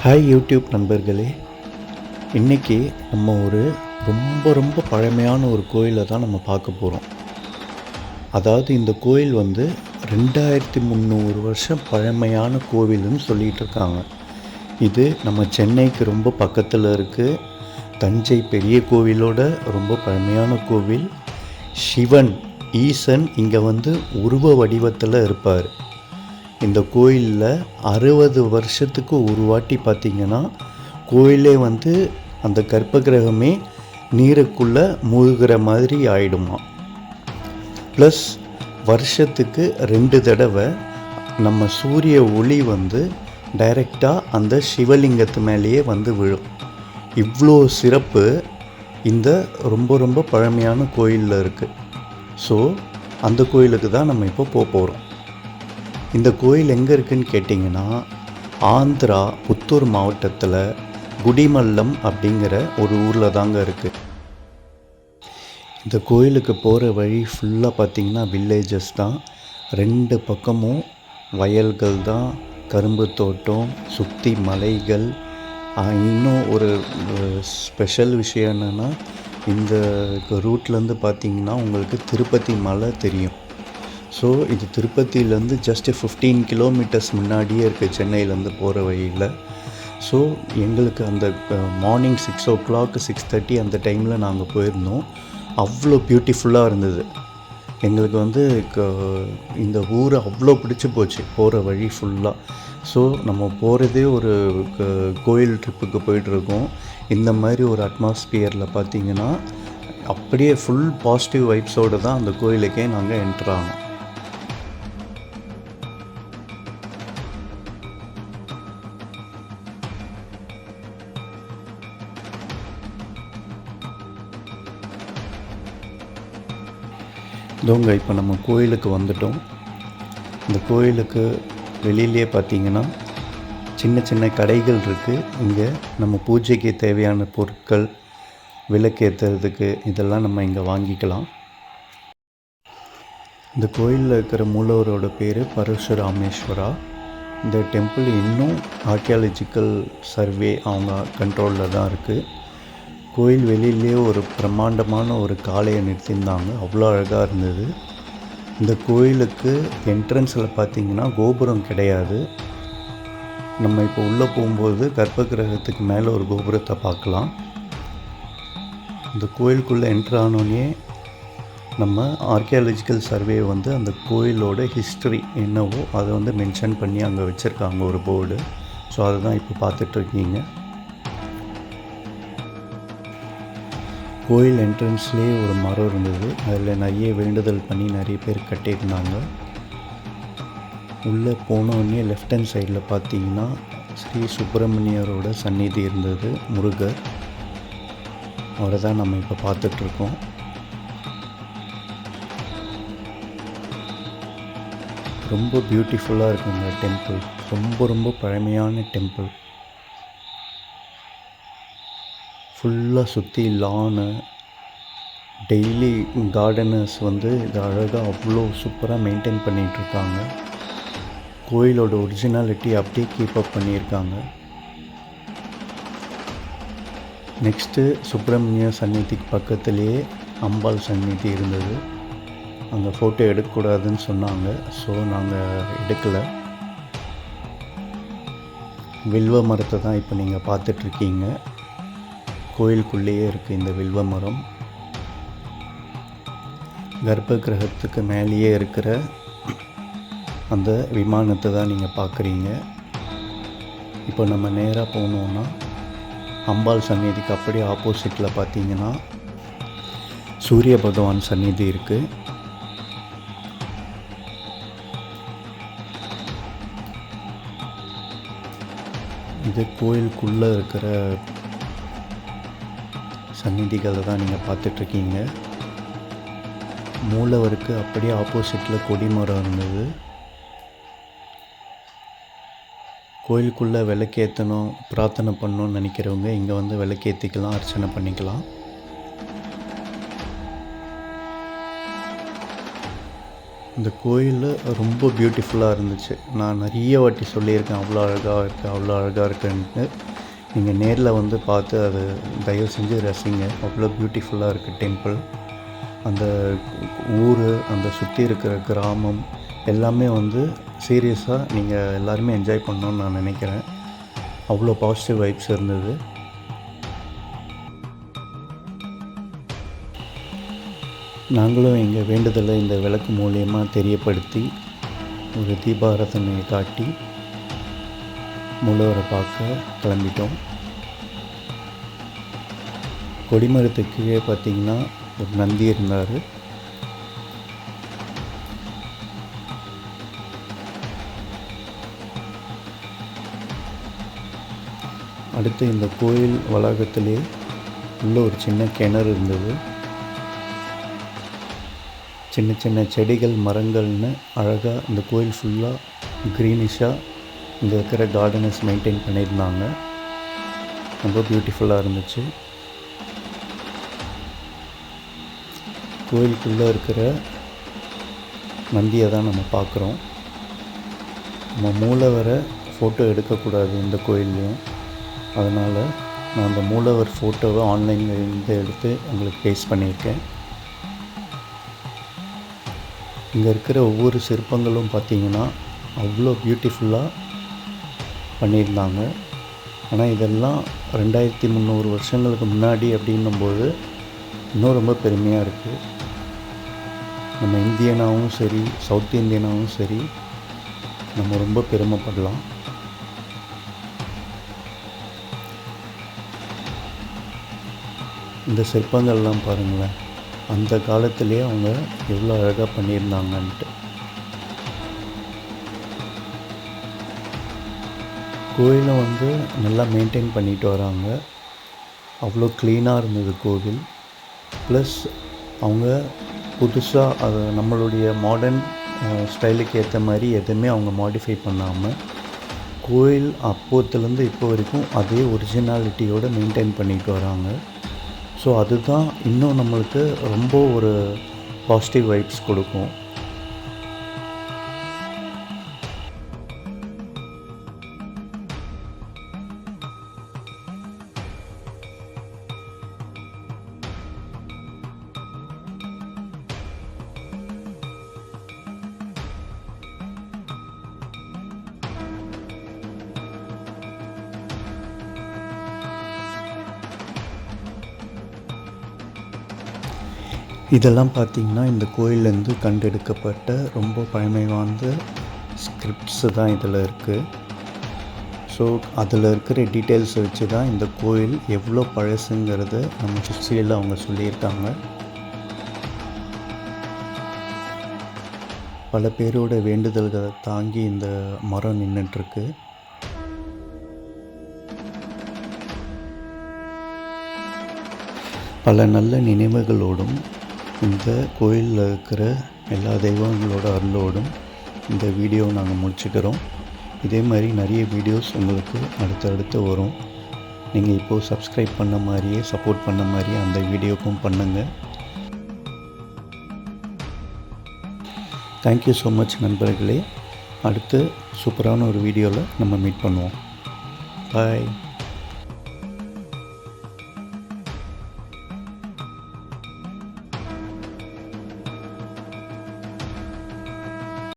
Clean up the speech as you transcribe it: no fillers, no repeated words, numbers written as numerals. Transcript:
Hi YouTube நண்பர்களே, இன்றைக்கி நம்ம ஒரு ரொம்ப பழமையான ஒரு கோயிலை தான் நம்ம பார்க்க போகிறோம். அதாவது இந்த கோயில் 2300 வருஷம் பழமையான கோவில்னு சொல்லிகிட்டு இருக்காங்க. இது நம்ம சென்னைக்கு ரொம்ப பக்கத்தில் இருக்குது. தஞ்சை பெரிய கோவிலோட ரொம்ப பழமையான கோவில். சிவன் ஈசன் இங்கே உருவ வடிவத்தில் இருப்பார். இந்த கோயிலில் 60 வருஷத்துக்கு ஒரு வாட்டி பார்த்திங்கன்னா கோயிலே அந்த கர்ப்ப கிரகமே நீருக்குள்ளே மூழ்கிற மாதிரி ஆயிடுமா. ப்ளஸ் வருஷத்துக்கு 2 தடவை நம்ம சூரிய ஒளி டைரெக்டாக அந்த சிவலிங்கத்து மேலேயே விழும். இவ்வளோ சிறப்பு இந்த ரொம்ப பழமையான கோயிலில் இருக்குது. ஸோ அந்த கோயிலுக்கு தான் நம்ம இப்போ போகிறோம். இந்த கோயில் எங்கே இருக்குதுன்னு கேட்டிங்கன்னா, ஆந்திரா புத்தூர் மாவட்டத்தில் குடிமல்லம் அப்படிங்கிற ஒரு ஊரில் தாங்க இருக்குது. இந்த கோயிலுக்கு போகிற வழி ஃபுல்லாக பார்த்திங்கன்னா வில்லேஜஸ் தான். 2 பக்கமும் வயல்கள் தான், கரும்பு தோட்டம், சுற்றி மலைகள். இன்னும் ஒரு ஸ்பெஷல் விஷயம் என்னென்னா, இந்த ரூட்லேருந்து பார்த்திங்கன்னா உங்களுக்கு திருப்பதி மலை தெரியும். ஸோ இது திருப்பதியிலேருந்து ஜஸ்ட்டு 15 கிலோமீட்டர்ஸ் முன்னாடியே இருக்குது சென்னையிலேருந்து போகிற வழியில். ஸோ எங்களுக்கு அந்த மார்னிங் 6 o'clock 6:30 அந்த டைமில் நாங்கள் போயிருந்தோம். அவ்வளோ பியூட்டிஃபுல்லாக இருந்தது. எங்களுக்கு இந்த ஊர் அவ்வளோ பிடிச்சி போச்சு போகிற வழி ஃபுல்லாக. ஸோ நம்ம போகிறதே ஒரு கோயில் ட்ரிப்புக்கு போயிட்டுருக்கோம். இந்த மாதிரி ஒரு அட்மாஸ்பியரில் பார்த்திங்கன்னா அப்படியே ஃபுல் பாசிட்டிவ் வைப்ஸோடு தான் அந்த கோயிலுக்கே நாங்கள் என்ட்ரு ஆனோம். இதோங்க இப்போ நம்ம கோயிலுக்கு வந்துட்டோம். இந்த கோயிலுக்கு வெளியிலே பார்த்திங்கன்னா சின்ன கடைகள் இருக்குது. இங்கே நம்ம பூஜைக்கு தேவையான பொருட்கள், விளக்கேற்றுறதுக்கு இதெல்லாம் நம்ம இங்கே வாங்கிக்கலாம். இந்த கோயிலில் இருக்கிற மூலவரோட பேர் பரசுராமேஸ்வரா. இந்த டெம்பிள் இன்னும் ஆர்கியாலஜிக்கல் சர்வே அவங்க கண்ட்ரோலில் தான் இருக்குது. கோயில் வெளியிலே ஒரு பிரம்மாண்டமான ஒரு காளையை நிறுத்தியிருந்தாங்க. அவ்வளோ அழகாக இருந்தது. இந்த கோயிலுக்கு என்ட்ரன்ஸில் பார்த்திங்கன்னா கோபுரம் கிடையாது. நம்ம இப்போ உள்ளே போகும்போது கர்ப்ப கிரகத்துக்கு மேலே ஒரு கோபுரத்தை பார்க்கலாம். இந்த கோயிலுக்குள்ளே என்ட்ரு ஆனோடனே நம்ம ஆர்கியாலஜிக்கல் சர்வே அந்த கோயிலோட ஹிஸ்ட்ரி என்னவோ அதை மென்ஷன் பண்ணி அங்கே வச்சுருக்காங்க ஒரு போர்டு. ஸோ அதை தான் இப்போ பார்த்துட்ருக்கீங்க. கோயில் என்ட்ரன்ஸ்லேயே ஒரு மரம் இருந்தது. அதில் நிறைய வேண்டுதல் பண்ணி நிறைய பேர் கட்டியிருந்தாங்க. உள்ளே போனோடனே லெஃப்ட் ஹேண்ட் சைடில் பார்த்தீங்கன்னா ஸ்ரீ சுப்பிரமணியரோட சந்நிதி இருந்தது, முருகர். அவரை தான் நம்ம இப்போ பார்த்துட்ருக்கோம். ரொம்ப பியூட்டிஃபுல்லாக இருக்குங்க டெம்பிள். ரொம்ப பழமையான டெம்பிள். ஃபுல்லாக சுற்றி லானு, டெய்லி கார்டனர்ஸ் இது அழகாக அவ்வளோ சூப்பராக மெயின்டைன் பண்ணிகிட்ருக்காங்க. கோயிலோட ஒரிஜினாலிட்டி அப்படியே கீப்பப் பண்ணியிருக்காங்க. நெக்ஸ்ட்டு சுப்பிரமணிய சந்நிதிக்கு பக்கத்துலேயே அம்பாள் சந்நிதி இருந்தது. அங்கே ஃபோட்டோ எடுக்கக்கூடாதுன்னு சொன்னாங்க. ஸோ நாங்கள் எடுக்கலை. வில்வ மரத்தை தான் இப்போ நீங்கள் பார்த்துட்ருக்கீங்க. கோயிலுக்குள்ளேயே இருக்குது இந்த வில்வ மரம். கர்ப்ப கிரகத்துக்கு மேலேயே இருக்கிற அந்த விமானத்தை தான் நீங்கள் பார்க்குறீங்க. இப்போ நம்ம நேராக போனோன்னா அம்பாள் சந்நிதிக்கு அப்படியே ஆப்போசிட்டில் பார்த்தீங்கன்னா சூரிய பகவான் சந்நிதி இருக்குது. இது கோயிலுக்குள்ளே இருக்கிற சந்நிதிகளை தான் நீங்கள் பார்த்துட்ருக்கீங்க. மூலவருக்கு அப்படியே ஆப்போசிட்டில் கொடிமரம் இருந்தது. கோயிலுக்குள்ளே விளக்கேற்றணும், பிரார்த்தனை பண்ணணும்னு நினைக்கிறவங்க இங்கே விளக்கேற்றிக்கலாம், அர்ச்சனை பண்ணிக்கலாம். இந்த கோயில் ரொம்ப பியூட்டிஃபுல்லாக இருந்துச்சு. நான் நிறைய வாட்டி சொல்லியிருக்கேன், அவ்வளோ அழகாக இருக்குது, அவ்வளோ அழகாக இருக்குன்ட்டு. நீங்கள் நேரில் வந்து பார்த்து அதை தயவு செஞ்சு ரசிங்க. அவ்வளோ பியூட்டிஃபுல்லாக இருக்குது டெம்பிள். அந்த ஊர், அந்த சுற்றி இருக்கிற கிராமம் எல்லாமே வந்து சீரியஸாக நீங்கள் எல்லாருமே என்ஜாய் பண்ணணுன்னு நான் நினைக்கிறேன். அவ்வளோ பாசிட்டிவ் வைப்ஸ் இருந்தது. நாங்களும் எங்கள் வேண்டுதலை இந்த விளக்கு மூலியமாக தெரியப்படுத்தி ஒரு தீபாராதனையை காட்டி மூலவரை பார்க்க கிளம்பிட்டோம். கொடிமரத்துக்கு கீழே பார்த்திங்கன்னா ஒரு நந்தி இருந்தார். அடுத்து இந்த கோயில் வளாகத்திலே உள்ள ஒரு சின்ன கிணறு இருந்தது. சின்ன சின்ன செடிகள் மரங்கள்னு அழகாக இந்த கோயில் ஃபுல்லாக க்ரீனிஷாக இங்கே இருக்கிற கார்டனர்ஸ் மெயின்டைன் பண்ணியிருந்தாங்க. ரொம்ப பியூட்டிஃபுல்லாக இருந்துச்சு. கோயிலுக்குள்ளே இருக்கிற நந்தியை தான் நம்ம பார்க்குறோம். நம்ம மூலவரை ஃபோட்டோ எடுக்கக்கூடாது இந்த கோயில்லையும். அதனால் நான் அந்த மூலவர் ஃபோட்டோவை ஆன்லைனில் இருந்து எடுத்து உங்களுக்கு பேஸ்ட் பண்ணியிருக்கேன். இங்கே இருக்கிற ஒவ்வொரு சிற்பங்களும் பார்த்திங்கன்னா அவ்வளோ பியூட்டிஃபுல்லாக பண்ணியிருந்தாங்க. ஆனால் இதெல்லாம் 2300 வருஷங்களுக்கு முன்னாடி அப்படின்னும்போது இன்னும் ரொம்ப பெருமையாக இருக்குது. நம்ம இந்தியனாகவும் சரி, சவுத் இந்தியனாகவும் சரி, நம்ம ரொம்ப பெருமைப்படலாம். இந்த சிற்பங்கள்லாம் பாருங்களேன், அந்த காலத்திலே அவங்க எவ்வளோ அழகாக பண்ணியிருந்தாங்கன்ட்டு. கோயிலை வந்து நல்லா மெயின்டைன் பண்ணிட்டு வராங்க. அவ்வளோ க்ளீனாக இருந்தது கோவில். ப்ளஸ் அவங்க புதுசாக அதை நம்மளுடைய மாடர்ன் ஸ்டைலுக்கு ஏற்ற மாதிரி எதுவுமே அவங்க மாடிஃபை பண்ணாமல் கோயில் அப்போத்துலேருந்து இப்போ வரைக்கும் அதே ஒரிஜினாலிட்டியோடு மெயின்டைன் பண்ணிட்டு வராங்க. ஸோ அதுதான் இன்னும் நம்மளுக்கு ரொம்ப ஒரு பாசிட்டிவ் வைப்ஸ் கொடுக்கும். இதெல்லாம் பார்த்திங்கன்னா இந்த கோயிலேருந்து கண்டெடுக்கப்பட்ட ரொம்ப பழமை வாய்ந்த ஸ்கிரிப்ட்ஸு தான் இதில் இருக்குது. ஸோ அதில் இருக்கிற டீட்டெயில்ஸை வச்சு தான் இந்த கோயில் எவ்வளோ பழசுங்கிறத நம்ம ஹிஸ்ட்ரியில் அவங்க சொல்லியிருக்காங்க. பல பேரோட வேண்டுதல்களை தாங்கி இந்த மரம் நின்றுட்டுருக்கு. பல நல்ல நினைவுகளோடும் இந்த கோயிலில் இருக்கிற எல்லா தெய்வங்களோட அருளோடும் இந்த வீடியோவை நாங்கள் முடிச்சுக்கிறோம். இதே மாதிரி நிறைய வீடியோஸ் உங்களுக்கு அடுத்தடுத்து வரும். நீங்கள் இப்போது சப்ஸ்கிரைப் பண்ண மாதிரியே, சப்போர்ட் பண்ண மாதிரியே அந்த வீடியோக்கும் பண்ணுங்கள். தேங்க்யூ ஸோ மச் நண்பர்களே. அடுத்து சூப்பரான ஒரு வீடியோவில் நம்ம மீட் பண்ணுவோம். பாய்.